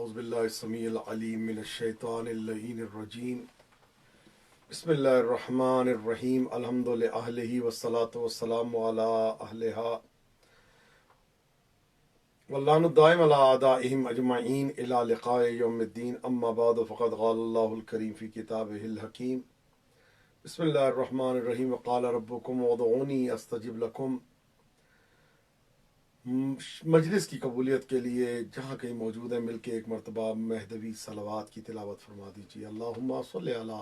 اعوذ باللہ السمیع العلیم من الشیطان اللعین الرجیم بسم اللہ الرحمن الرحیم الحمد للہ والصلاة والسلام علی اہلہا واللعن الدائم علی اعدائہم اجمعین الی لقاء یوم الدین اما بعد فقد قال اللہ الکریم فی کتابہ الحکیم بسم اللہ الرحمن الرحیم وقال ربکم ادعونی استجب لکم۔ مجلس کی قبولیت کے لیے جہاں کہیں موجود ہیں مل کے ایک مرتبہ مہدوی صلوات کی تلاوت فرما دیجیے۔ اللہم صلی علی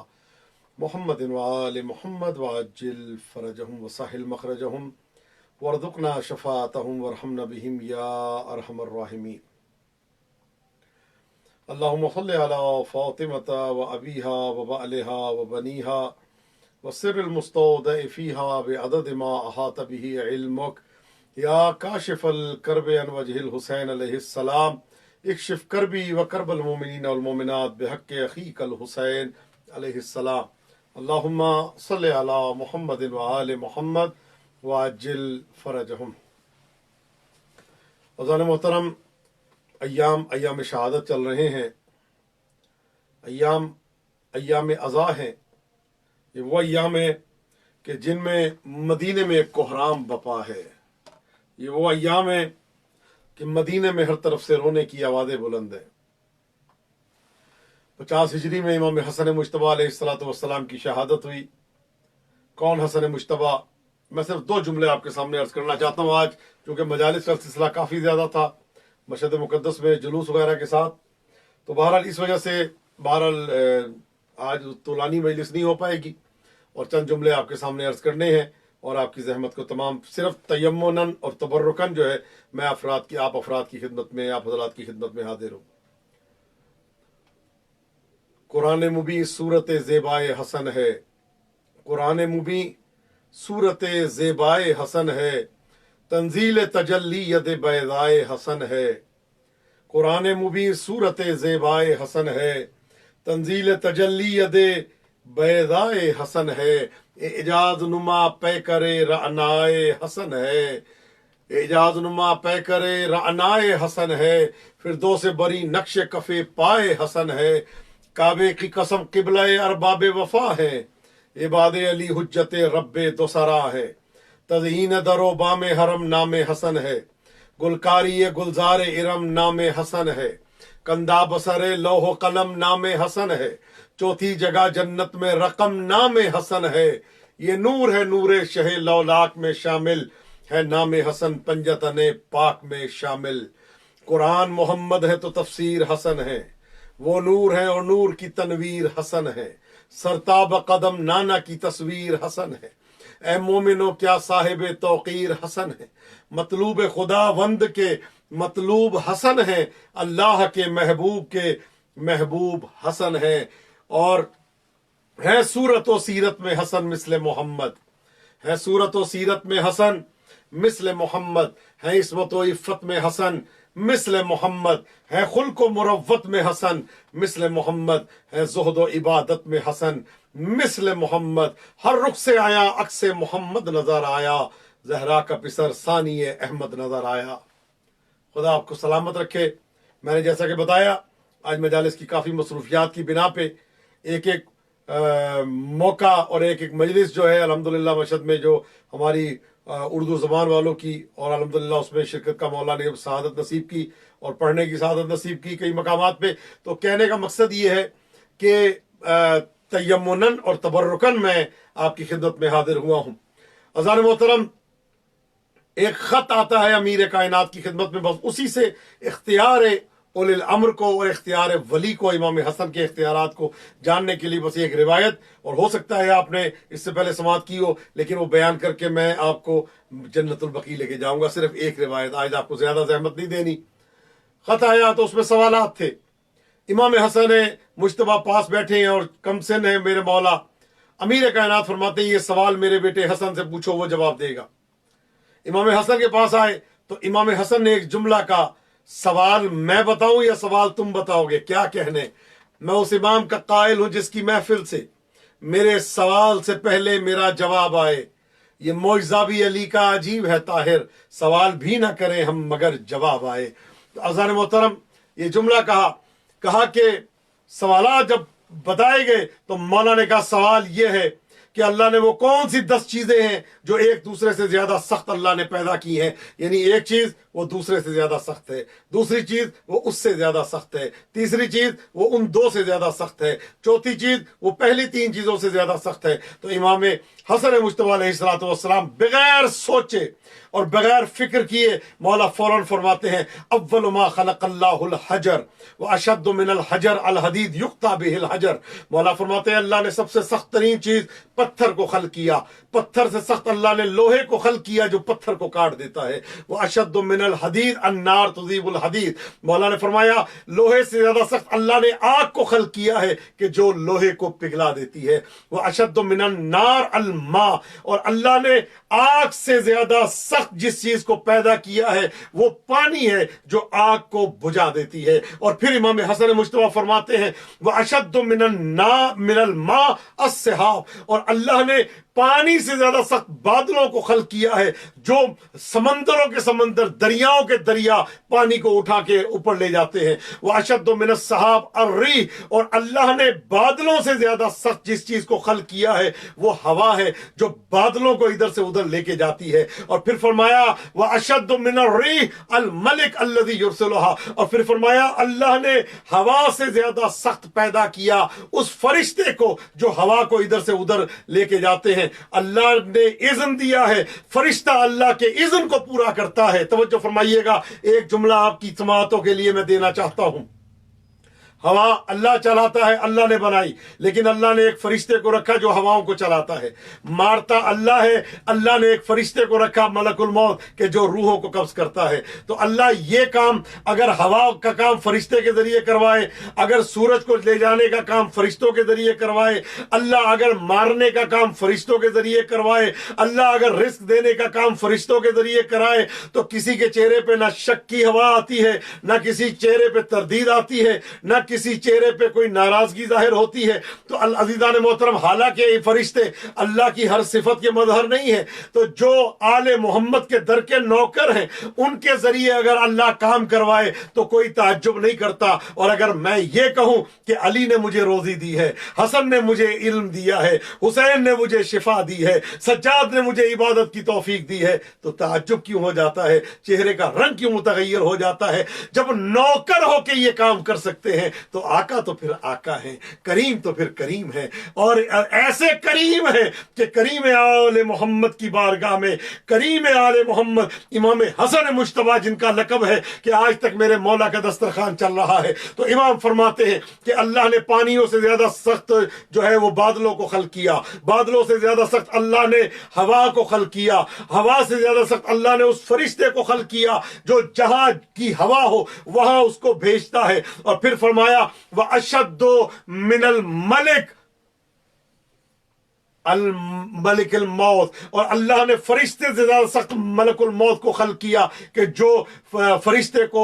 محمد وآل محمد وعجل فرجہم وسہل مخرجہم وارزقنا شفاعتہم وارحمنا بہم یا ارحم الراحمین۔ اللہم صلی علی فاطمۃ وابیہا وبعلہا وبنیہا والسر المستودع فیہا بعدد ما احاط بہ علمک یا کاشف الکرب عن وجہ الحسین علیہ السلام اکشف کربی و کرب المومنین والمومنات بحق اخیک الحسین علیہ السلام۔ اللہم صلی علی محمد وآل محمد وعجل فرجہم۔ عزیزان محترم، ایام شہادت چل رہے ہیں، ایام عزا ہیں۔ یہ وہ ایام ہیں کہ جن میں مدینے میں کوہرام بپا ہے۔ یہ وہ ایام ہیں کہ مدینے میں ہر طرف سے رونے کی آوازیں بلند ہیں۔ 50 ہجری میں امام حسن مجتبیٰ علیہ السلام کی شہادت ہوئی۔ کون حسن مجتبیٰ؟ میں صرف 2 جملے آپ کے سامنے عرض کرنا چاہتا ہوں آج، چونکہ مجالس کا سلسلہ کافی زیادہ تھا مشہد مقدس میں جلوس وغیرہ کے ساتھ، تو بہرحال اس وجہ سے آج طولانی مجلس نہیں ہو پائے گی اور چند جملے آپ کے سامنے عرض کرنے ہیں، اور آپ کی زحمت کو تمام صرف تیمناً اور تبرکاً جو ہے میں آپ افراد کی خدمت میں، آپ حضرات کی خدمت میں حاضر ہوں۔ قرآن مبین صورت زیبائے حسن ہے، قرآن مبین صورت زیبائے حسن ہے، تنزیل تجلی ید بیضائے حسن ہے۔ قرآن مبین صورت زیبائے حسن ہے، تنزیل تجلی ید بیضائے حسن ہے، اعجاز نما پیکر رعنائے حسن ہے، اعجاز نما پیکر رعنائے حسن ہے، فردوس بری نقش کفے پائے حسن ہے، کعبے کی قسم قبلہ ارباب وفا ہے، عباد علی حجت رب دوسرا ہے، تزئین در و بام حرم نام حسن ہے، گلکاری گلزار ارم نام حسن ہے، کندہ بسر لوح و قلم نام حسن ہے، چوتھی جگہ جنت میں رقم نام حسن ہے، یہ نور ہے نور شہ لولاک میں شامل ہے، نام حسن پنجتن پاک میں شامل۔ قرآن محمد ہے تو تفسیر حسن ہے، وہ نور ہے اور نور کی تنویر حسن ہے، سرتاب قدم نانا کی تصویر حسن ہے، اے مومنو کیا صاحب توقیر حسن ہے، مطلوب خدا وند کے مطلوب حسن ہے، اللہ کے محبوب حسن ہے، اور ہے صورت و سیرت میں حسن مثل محمد، ہے صورت و سیرت میں حسن مثل محمد، ہے عصمت و عفت میں حسن مثل محمد، ہے خلق و مروت میں حسن مثل محمد، ہے زہد و عبادت میں حسن مثل محمد، ہر رخ سے آیا عکس محمد نظر آیا، زہرا کا پسر ثانی احمد نظر آیا۔ خدا آپ کو سلامت رکھے۔ میں نے جیسا کہ بتایا آج مجالس کی کافی مصروفیات کی بنا پہ ایک موقع اور ایک مجلس جو ہے الحمدللہ مشہد میں جو ہماری اردو زبان والوں کی، اور الحمدللہ اس میں شرکت کا مولا نے سعادت نصیب کی اور پڑھنے کی سعادت نصیب کی کئی مقامات پہ، تو کہنے کا مقصد یہ ہے کہ تیمناً اور تبرکاً میں آپ کی خدمت میں حاضر ہوا ہوں۔ عزیزان محترم، ایک خط آتا ہے امیر کائنات کی خدمت میں، بس اسی سے اختیار اولی الامر کو اور اختیار ولی کو، امام حسن کے اختیارات کو جاننے کے لیے بس ایک روایت، اور ہو سکتا ہے آپ نے اس سے پہلے سماعت کی ہو، لیکن وہ بیان کر کے میں آپ کو جنت البقیع لے کے جاؤں گا۔ صرف ایک روایت، آج آپ کو زیادہ زحمت نہیں دینی۔ خط آیا تو اس میں سوالات تھے۔ امام حسن مجتبیٰ پاس بیٹھے ہیں اور کم سن ہیں میرے مولا۔ امیر کائنات فرماتے ہیں یہ سوال میرے بیٹے حسن سے پوچھو، وہ جواب دے گا۔ امام حسن کے پاس آئے تو امام حسن نے ایک جملہ کا سوال میں بتاؤں یا سوال تم بتاؤ گے؟ کیا کہنے؟ میں اس امام کا قائل ہوں جس کی محفل سے میرے سوال سے پہلے میرا جواب آئے۔ یہ معجزہ بھی علی کا عجیب ہے طاہر، سوال بھی نہ کریں ہم مگر جواب آئے۔ تو عزیزان محترم، یہ جملہ کہا کہا کہ سوالات جب بتائے گئے تو مولا نے کہا سوال یہ ہے کہ اللہ نے وہ کون سی 10 چیزیں ہیں جو ایک دوسرے سے زیادہ سخت اللہ نے پیدا کی ہیں، یعنی ایک چیز وہ دوسرے سے زیادہ سخت ہے، دوسری چیز وہ اس سے زیادہ سخت ہے، تیسری چیز وہ ان 2 سے زیادہ سخت ہے، چوتھی چیز وہ پہلی 3 چیزوں سے زیادہ سخت ہے۔ تو امام حسن مجتبی علیہ الصلوۃ والسلام بغیر سوچے اور بغیر فکر کیے مولا فوراً فرماتے ہیں اول ما خلق اللہ الحجر واشد من الحجر الحدید یقطع به الحجر۔ مولا فرماتے ہیں اللہ نے سب سے سخت ترین چیز پتھر کو خلق کیا، پتھر سے سخت اللہ نے لوہے کو خلق کیا جو پتھر کو کاٹ دیتا ہے۔ واشد من الحدید النار تذیب الحدید۔ مولا نے فرمایا لوہے سے زیادہ سخت اللہ نے آگ کو خلق کیا ہے کہ جو لوہے کو پگھلا دیتی ہے۔ واشد من النار الماء، اور اللہ نے آگ سے زیادہ سخت جس چیز کو پیدا کیا ہے وہ پانی ہے جو آگ کو بجھا دیتی ہے۔ اور پھر امام حسن مجتبی فرماتے ہیں واشد من الماء السحاب، اور اللہ نے پانی سے زیادہ سخت بادلوں کو خلق کیا ہے جو سمندروں کے سمندر، دریاؤں کے دریا پانی کو اٹھا کے اوپر لے جاتے ہیں۔ واشد من السحاب الریح، اور اللہ نے بادلوں سے زیادہ سخت جس چیز کو خلق کیا ہے وہ ہوا ہے جو بادلوں کو ادھر سے ادھر لے کے جاتی ہے۔ اور پھر فرمایا واشد من الریح الملک الذی یرسلها، اور پھر فرمایا اللہ نے ہوا سے زیادہ سخت پیدا کیا اس فرشتے کو جو ہوا کو ادھر سے ادھر لے کے جاتے ہیں۔ اللہ نے اذن دیا ہے، فرشتہ اللہ کے اذن کو پورا کرتا ہے۔ توجہ فرمائیے گا، ایک جملہ آپ کی سماعتوں کے لیے میں دینا چاہتا ہوں۔ ہوا اللہ چلاتا ہے، اللہ نے بنائی، لیکن اللہ نے ایک فرشتے کو رکھا جو ہواؤں کو چلاتا ہے۔ مارتا اللہ ہے، اللہ نے ایک فرشتے کو رکھا ملک الموت کہ جو روحوں کو قبض کرتا ہے۔ تو اللہ یہ کام اگر ہوا کا کام فرشتے کے ذریعے کروائے، اگر سورج کو لے جانے کا کام فرشتوں کے ذریعے کروائے، اللہ اگر مارنے کا کام فرشتوں کے ذریعے کروائے، اللہ اگر رزق دینے کا کام فرشتوں کے ذریعے کرائے، تو کسی کے چہرے پہ نہ شک کی ہوا آتی ہے، نہ کسی چہرے پہ تردید آتی ہے، نہ کسی چہرے پہ کوئی ناراضگی ظاہر ہوتی ہے۔ تو عزیزان محترم، حالانکہ یہ فرشتے اللہ کی ہر صفت کے مظہر نہیں ہیں، تو جو آل محمد کے در کے نوکر ہیں ان کے ذریعے اگر اللہ کام کروائے تو کوئی تعجب نہیں کرتا۔ اور اگر میں یہ کہوں کہ علی نے مجھے روزی دی ہے، حسن نے مجھے علم دیا ہے، حسین نے مجھے شفا دی ہے، سجاد نے مجھے عبادت کی توفیق دی ہے، تو تعجب کیوں ہو جاتا ہے، چہرے کا رنگ کیوں متغیر ہو جاتا ہے؟ جب نوکر ہو کے یہ کام کر سکتے ہیں تو آقا تو پھر آقا ہے، کریم تو پھر کریم ہے، اور ایسے کریم ہے کہ کریم آل محمد کی بارگاہ میں، کریم آل محمد امام حسن مجتبی جن کا لقب ہے کہ آج تک میرے مولا کا دسترخوان چل رہا ہے، تو امام فرماتے ہیں کہ اللہ نے پانیوں سے زیادہ سخت جو ہے وہ بادلوں کو خلق کیا، بادلوں سے زیادہ سخت اللہ نے ہوا کو خلق کیا، ہوا سے زیادہ سخت اللہ نے اس فرشتے کو خلق کیا جو جہاں کی ہوا ہو وہاں اس کو بھیجتا ہے۔ اور پھر فرمایا وَأَشَدُّ مِنَ الْمَلِكِ الملک الموت، اور اللہ نے فرشتے سے زیادہ سخت ملک الموت کو خلق کیا کہ جو فرشتے کو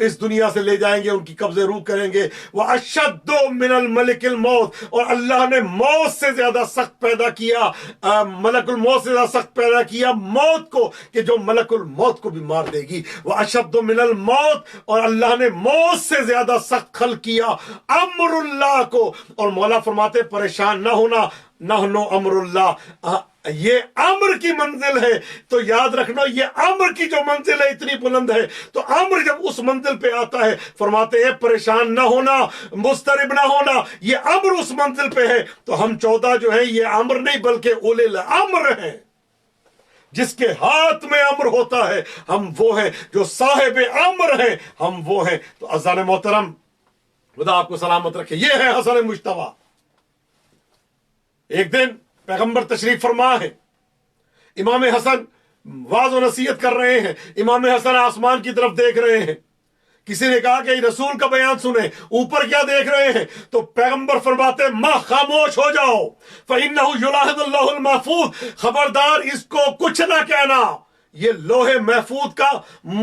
اس دنیا سے لے جائیں گے، ان کی قبضے روح کریں گے۔ وَأَشَدُّ مِنَ الْمَلِكِ الْمَوْتِ، اور اللہ نے موت سے زیادہ سخت پیدا کیا، ملک الموت سے زیادہ سخت پیدا کیا موت کو کہ جو ملک الموت کو بھی مار دے گی۔ وَأَشَدُّ مِنَ الْمَوْتِ، اور اللہ نے موت سے زیادہ سخت خلق کیا امر اللہ کو، اور مولا فرماتے پریشان نہ ہونا، نحن امر اللہ، یہ امر کی منزل ہے، تو یاد رکھنا یہ امر کی جو منزل ہے اتنی بلند ہے، تو امر جب اس منزل پہ آتا ہے فرماتے ہیں پریشان نہ ہونا، مضطرب نہ ہونا، یہ امر اس منزل پہ ہے۔ تو ہم 14 جو ہیں یہ امر نہیں بلکہ اولے الامر ہیں، جس کے ہاتھ میں امر ہوتا ہے ہم وہ ہیں، جو صاحب امر ہیں ہم وہ ہیں۔ تو عزیزان محترم، خدا آپ کو سلامت رکھے، یہ ہے حسن مجتبی۔ ایک دن پیغمبر تشریف فرما ہے، امام حسن واعظ و نصیحت کر رہے ہیں، امام حسن آسمان کی طرف دیکھ رہے ہیں۔ کسی نے کہا کہ رسول کا بیان سنیں، اوپر کیا دیکھ رہے ہیں؟ تو پیغمبر فرماتے ماں خاموش ہو جاؤ، فَإِنَّهُ يُلَاحِظُ اللَّهُ الْمَحْفُوظ، خبردار اس کو کچھ نہ کہنا، یہ لوح محفوظ کا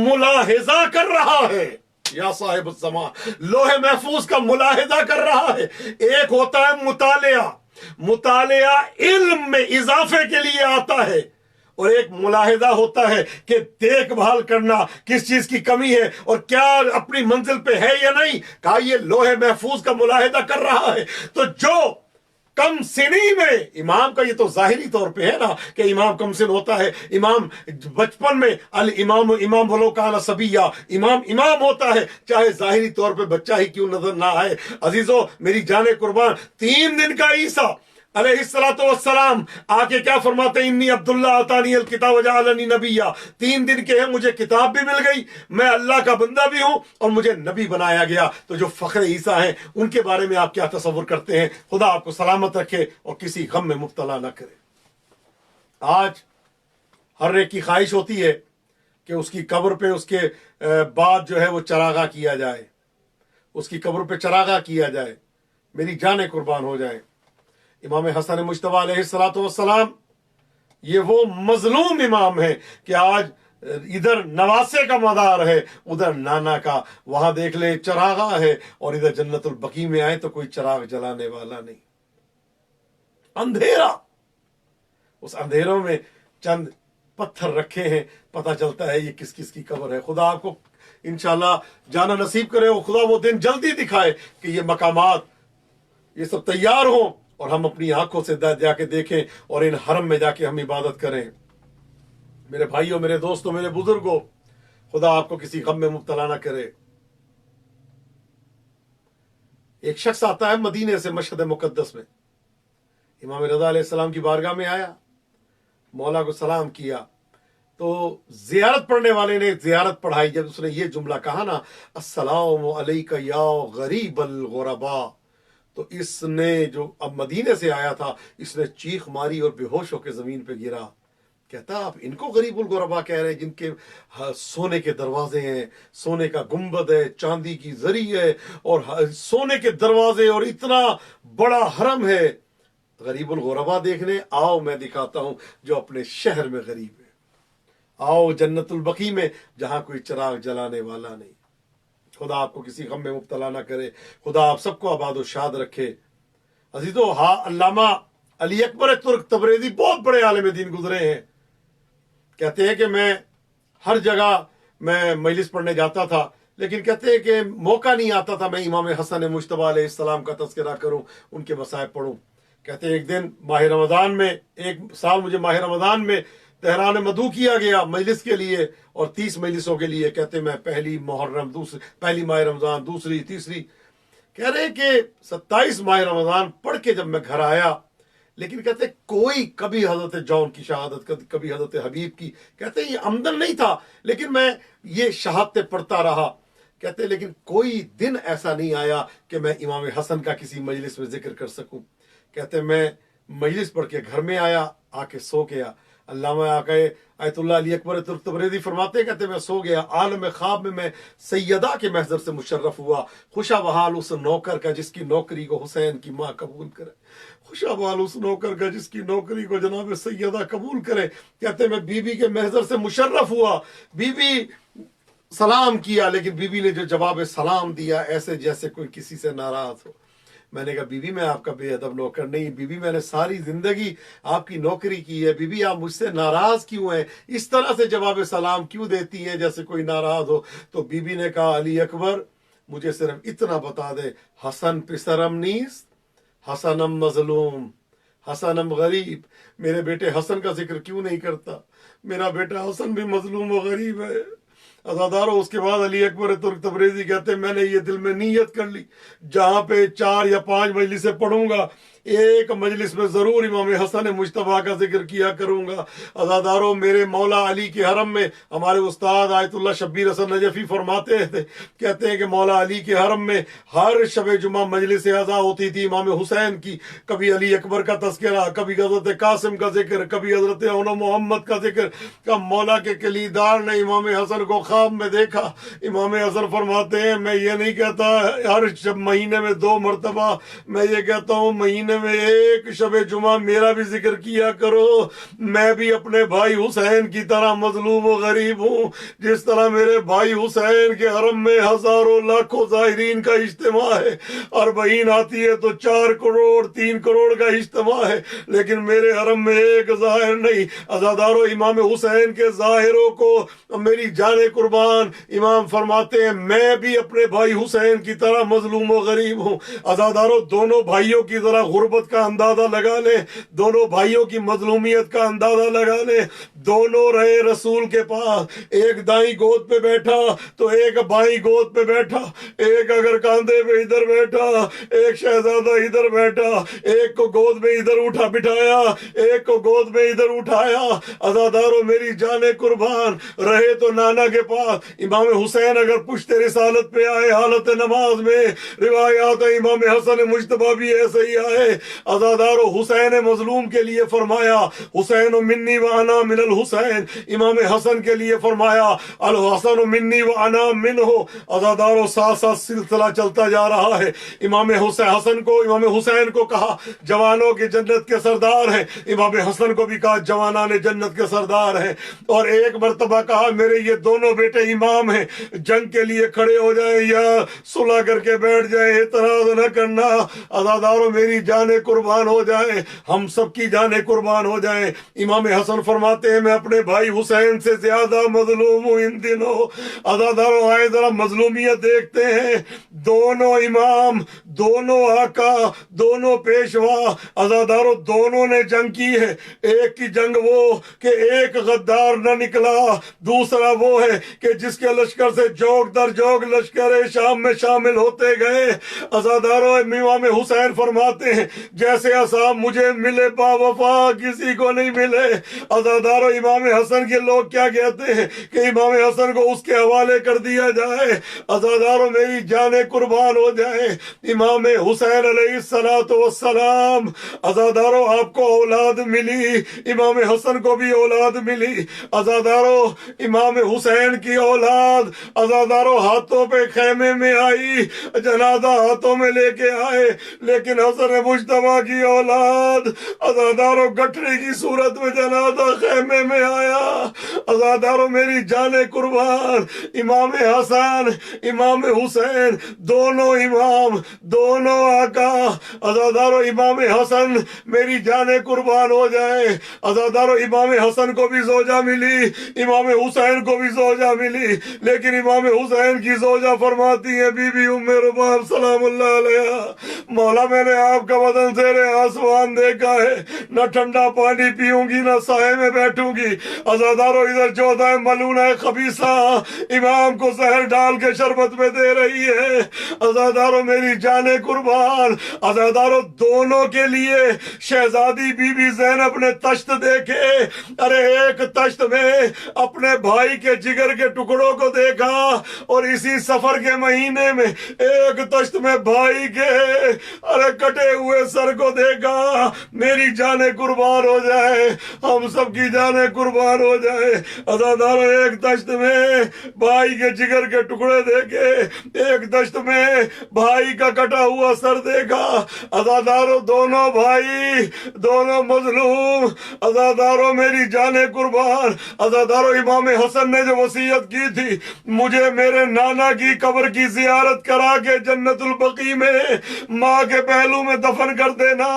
ملاحظہ کر رہا ہے۔ یا صاحب الزمان، لوح محفوظ کا ملاحظہ کر رہا ہے۔ ایک ہوتا ہے مطالعہ، مطالعہ علم میں اضافے کے لیے آتا ہے، اور ایک ملاحظہ ہوتا ہے کہ دیکھ بھال کرنا کس چیز کی کمی ہے اور کیا اپنی منزل پہ ہے یا نہیں. کہا یہ لوح محفوظ کا ملاحظہ کر رہا ہے. تو جو کم سنی میں امام کا یہ تو ظاہری طور پہ ہے نا کہ امام کم سن ہوتا ہے. امام بچپن میں الامام امام ولو کان صبیہ، امام ہوتا ہے چاہے ظاہری طور پہ بچہ ہی کیوں نظر نہ آئے. عزیزو میری جان قربان، 3 دن کا عیسیٰ علیہ السلام آ کے کیا فرماتے ہیں؟ انی عبداللہ آتانی الکتاب وجعلنی نبیہ. 3 دن کے ہیں، مجھے کتاب بھی مل گئی، میں اللہ کا بندہ بھی ہوں اور مجھے نبی بنایا گیا. تو جو فخر عیسیٰ ہیں ان کے بارے میں آپ کیا تصور کرتے ہیں؟ خدا آپ کو سلامت رکھے اور کسی غم میں مبتلا نہ کرے. آج ہر ایک کی خواہش ہوتی ہے کہ اس کی قبر پہ اس کے بعد جو ہے وہ چراغاں کیا جائے، اس کی قبر پہ چراغاں کیا جائے. میری جانیں قربان ہو جائیں. امام حسن مجتبیٰ علیہ السلام یہ وہ مظلوم امام ہے کہ آج ادھر نواسے کا مدار ہے، ادھر نانا کا. وہاں دیکھ لیں چراغاں ہے اور ادھر جنت البقیع میں آئے تو کوئی چراغ جلانے والا نہیں، اندھیرا. اس اندھیروں میں چند پتھر رکھے ہیں، پتہ چلتا ہے یہ کس کس کی قبر ہے. خدا آپ کو انشاءاللہ جانا نصیب کرے اور خدا وہ دن جلدی دکھائے کہ یہ مقامات یہ سب تیار ہوں اور ہم اپنی آنکھوں سے جا کے دیکھیں اور ان حرم میں جا کے ہم عبادت کریں. میرے بھائیوں، میرے دوستوں، میرے بزرگوں، خدا آپ کو کسی غم میں مبتلا نہ کرے. ایک شخص آتا ہے مدینے سے مشہد مقدس میں، امام رضا علیہ السلام کی بارگاہ میں آیا، مولا کو سلام کیا تو زیارت پڑھنے والے نے زیارت پڑھائی. جب اس نے یہ جملہ کہا نا، السلام علیک یا غریب الغرباء، تو اس نے جو اب مدینے سے آیا تھا اس نے چیخ ماری اور بے ہوش ہو کے زمین پہ گرا. کہتا آپ ان کو غریب الغرباء کہہ رہے ہیں جن کے سونے کے دروازے ہیں، سونے کا گنبد ہے، چاندی کی زری ہے اور سونے کے دروازے اور اتنا بڑا حرم ہے. غریب الغرباء دیکھنے آؤ، میں دکھاتا ہوں جو اپنے شہر میں غریب ہے. آؤ جنت البقیع میں جہاں کوئی چراغ جلانے والا نہیں. خدا آپ کو کسی غم میں مبتلا نہ کرے. خدا آپ سب کو آباد و شاد رکھے. عزیزو، ہاں علامہ علی اکبر ترک تبریزی بہت بڑے عالم دین گزرے ہیں. کہتے ہیں کہ میں ہر جگہ میں مجلس پڑھنے جاتا تھا، لیکن کہتے ہیں کہ موقع نہیں آتا تھا میں امام حسن مجتبیٰ علیہ السلام کا تذکرہ کروں، ان کے مصائب پڑھوں. کہتے ہیں ایک دن ماہ رمضان میں، ایک سال مجھے ماہ رمضان میں تہران مدعو کیا گیا مجلس کے لیے اور 30 مجلسوں کے لیے. کہتے ہیں میں پہلی محرم، پہلی ماہ رمضان، دوسری، تیسری، کہہ رہے کہ 27 ماہ رمضان پڑھ کے جب میں گھر آیا، لیکن کہتے کوئی کبھی حضرت جون کی شہادت، کبھی حضرت حبیب کی، کہتے یہ آمدن نہیں تھا لیکن میں یہ شہادتیں پڑھتا رہا. کہتے لیکن کوئی دن ایسا نہیں آیا کہ میں امام حسن کا کسی مجلس میں ذکر کر سکوں. کہتے میں مجلس پڑھ کے گھر میں آیا، آ کے سو گیا. علامہ آیت اللہ علی اکبر ترک تبریزی فرماتے، کہتے میں سو گیا، عالم خواب میں سیدہ کے محضر سے مشرف ہوا. خوشا بحال اس نوکر کا جس کی نوکری کو حسین کی ماں قبول کرے. خوشا بحال اس نوکر کا جس کی نوکری کو جناب سیدہ قبول کرے. کہتے میں بی بی کے محضر سے مشرف ہوا، بی بی سلام کیا، لیکن بی بی نے جو جواب سلام دیا ایسے جیسے کوئی کسی سے ناراض ہو. میں نے کہا بی بی میں آپ کا بے ادب نوکر نہیں، بی بی میں نے ساری زندگی آپ کی نوکری کی ہے، بی بی آپ مجھ سے ناراض کیوں ہیں؟ اس طرح سے جواب سلام کیوں دیتی ہیں جیسے کوئی ناراض ہو؟ تو بی بی نے کہا علی اکبر مجھے صرف اتنا بتا دے، حسن پسرم نیست، حسنم مظلوم، حسنم غریب. میرے بیٹے حسن کا ذکر کیوں نہیں کرتا؟ میرا بیٹا حسن بھی مظلوم و غریب ہے. عزادارو، اس کے بعد علی اکبر ترک تبریزی کہتے ہیں میں نے یہ دل میں نیت کر لی جہاں پہ 4 یا 5 مجلسیں پڑھوں گا، ایک مجلس میں ضرور امام حسن مجتبیٰ کا ذکر کیا کروں گا. عزادارو، میرے مولا علی کے حرم میں ہمارے استاد آیت اللہ شبیر حسن نجفی فرماتے تھے، کہتے ہیں کہ مولا علی کے حرم میں ہر شب جمعہ مجلس عزا ہوتی تھی امام حسین کی. کبھی علی اکبر کا تذکرہ، کبھی حضرت قاسم کا ذکر، کبھی حضرت اون محمد کا ذکر. کہ مولا کے کلیدار نے امام حسن کو خواب میں دیکھا. امام حسن فرماتے ہیں میں یہ نہیں کہتا ہر مہینے میں 2 مرتبہ، میں یہ کہتا ہوں مہینے مہینے میں ایک شب جمعہ میرا بھی ذکر کیا کرو. میں بھی اپنے بھائی حسین کی طرح مظلوم و غریب ہوں. جس طرح میرے بھائی حسین کے حرم میں ہزاروں لاکھوں زائرین کا اجتماع ہے, اور بہین آتی ہے تو 4 کروڑ 3 کروڑ کا اجتماع ہے, لیکن میرے حرم میں ایک ظاہر نہیں. عزادارو امام حسین کے ظاہروں کو میری جان قربان امام فرماتے ہیں میں بھی اپنے بھائی حسین کی طرح مظلوم و غریب ہوں. عزادارو دونوں بھائیوں کی ذرا غربت کا اندازہ لگا لیں, دونوں بھائیوں کی مظلومیت کا اندازہ لگا لیں. دونوں رہے رسول کے پاس, ایک دائیں گود پہ بیٹھا تو ایک بائیں گود پہ بیٹھا, ایک اگر کاندھے پہ ادھر بیٹھا, ایک شہزادہ ادھر بیٹھا, ایک کو گود میں ادھر اٹھا بٹھایا, ایک کو گود میں ادھر اٹھایا. عزادارو میری جان قربان رہے تو نانا کے پاس. امام حسین اگر پشت رسالت پہ آئے حالت نماز میں, روایات امام حسن مجتبی بھی ایسے ہی آئے. عزادارو حسین مظلوم کے لیے فرمایا حسین منی وانا من الحسین, امام حسن کے لیے فرمایا الحسن منی وانا منہ. عزادارو ساتھ ساتھ سلسلہ چلتا جا رہا ہے. امام امام حسین کو کہا جوانوں کی جنت کے سردار ہیں, امام حسن کو بھی کہا جوانان جنت کے سردار ہیں, اور ایک مرتبہ کہا میرے یہ دونوں بیٹے امام ہیں, جنگ کے لیے کھڑے ہو جائیں یا صلح کر کے بیٹھ جائیں, اعتراض نہ کرنا. عزادارو میری جانیں قربان ہو جائیں, ہم سب کی جانیں قربان ہو جائیں. امام حسن فرماتے ہیں میں اپنے بھائی حسین سے زیادہ مظلوم ہوں ان دنوں. عزادارو آئے ذرا مظلومیت دیکھتے ہیں. دونوں امام, دونوں آقا, دونوں پیشوا, عزادارو دونوں نے جنگ کی ہے. ایک کی جنگ وہ کہ ایک غدار نہ نکلا, دوسرا وہ ہے کہ جس کے لشکر سے جوگ در جوگ لشکر شام میں شامل ہوتے گئے. عزادارو امام حسین فرماتے ہیں جیسے اصحاب مجھے ملے با وفا کسی کو نہیں ملے. عزادارو امام حسن کے لوگ کیا کہتے ہیں کہ امام حسن کو اس کے حوالے کر دیا جائے. عزادارو میری جانیں قربان ہو جائیں. امام حسین علیہ السلام, عزادارو آپ کو اولاد ملی, امام حسن کو بھی اولاد ملی. عزادارو امام حسین کی اولاد عزادارو ہاتھوں پہ خیمے میں آئی, جنازہ ہاتھوں میں لے کے آئے, لیکن حسن مجتبی کی اولاد عزادارو گٹھری کی صورت میں جنازہ خیمے میں آیا. عزادارو میری جانیں قربان, امام حسن امام حسین دونوں امام, دونوں آقا. عزادارو امام حسن میری جانیں قربان ہو جائے. عزادارو امام حسن کو بھی زوجہ ملی, امام حسین کو بھی زوجہ ملی, لیکن امام حسین کی زوجہ فرماتی ہے بی بی ام رباب سلام اللہ علیہ, مولا میں نے آپ کا بدن زیر آسمان دیکھا ہے, نہ ٹھنڈا پانی پیوں گی نہ سائے میں بیٹھوں گی. عزادارو ادھر چودہ ملونہ خبیثہ امام کو زہر ڈال کے شربت میں دے رہی ہے. عزادارو میری جانیں قربان. عزادارو دونوں کے لیے شہزادی بی بی زینب نے تشت دیکھے. ارے ایک تشت میں اپنے بھائی کے جگر کے ٹکڑوں کو دیکھا, اور اسی سفر کے مہینے میں ایک تشت میں بھائی کے ارے کٹے ہوئے سر کو دیکھا. میری جانیں قربان ہو جائے, ہم سب کی جانیں قربان ہو جائے. عزادارو ایک تشت میں بھائی کے جگر کے ٹکڑے دیکھے, ایک تشت میں بھائی کا کٹا ہوا سر دیکھا. عزادارو دونوں بھائی دونوں مظلوم. عزادارو میری جانیں قربان. عزادارو امام حسن نے جو وصیت کی تھی مجھے میرے نانا کی قبر کی زیارت کرا کے جنت البقیع میں ماں کے پہلو میں دفن کر دینا.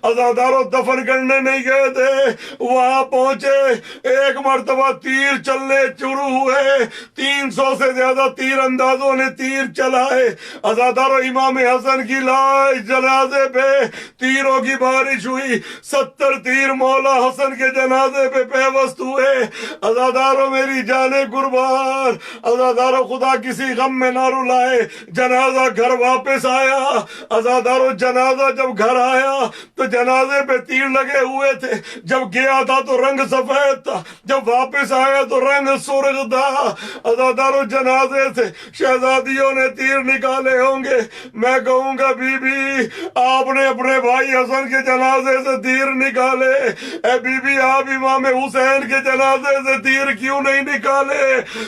عزادارو دفن کرنے نہیں گئے تھے, وہاں پہنچے, ایک مرتبہ تیر چلنے شروع ہوئے, 300 سے زیادہ تیر اندازوں نے تیر چلائے. عزادارو امام حسن کی لاش جنازے پہ تیروں کی بارش ہوئی, 70 تیر مولا حسن کے جنازے پہ پیوست ہوئے. عزادارو میری جانیں قربان. عزادارو خدا کسی غم میں نہ رلائے. جنازہ گھر واپس آیا. عزادارو جنازہ جب گھر آیا تو جنازے پہ تیر لگے ہوئے تھے, جب گیا تھا تو رنگ سفید تھا, جب واپس آیا تو رنگ سرخ تھا. عزادارو جنازے سے شہزادیوں نے تیر نکالے ہوں گے. میں کہوں گا بی بی آپ نے اپنے بھائی حسن کے جنازے سے تیر نکالے, اے بی بی آپ امام حسین کے جنازے سے تیر کیوں نہیں نکالے؟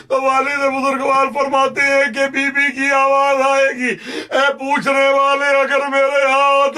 تو والد بزرگوار فرماتے ہیں کہ بی بی کی آواز آئے گی, اے پوچھنے والے اگر میرے ہاتھ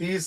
30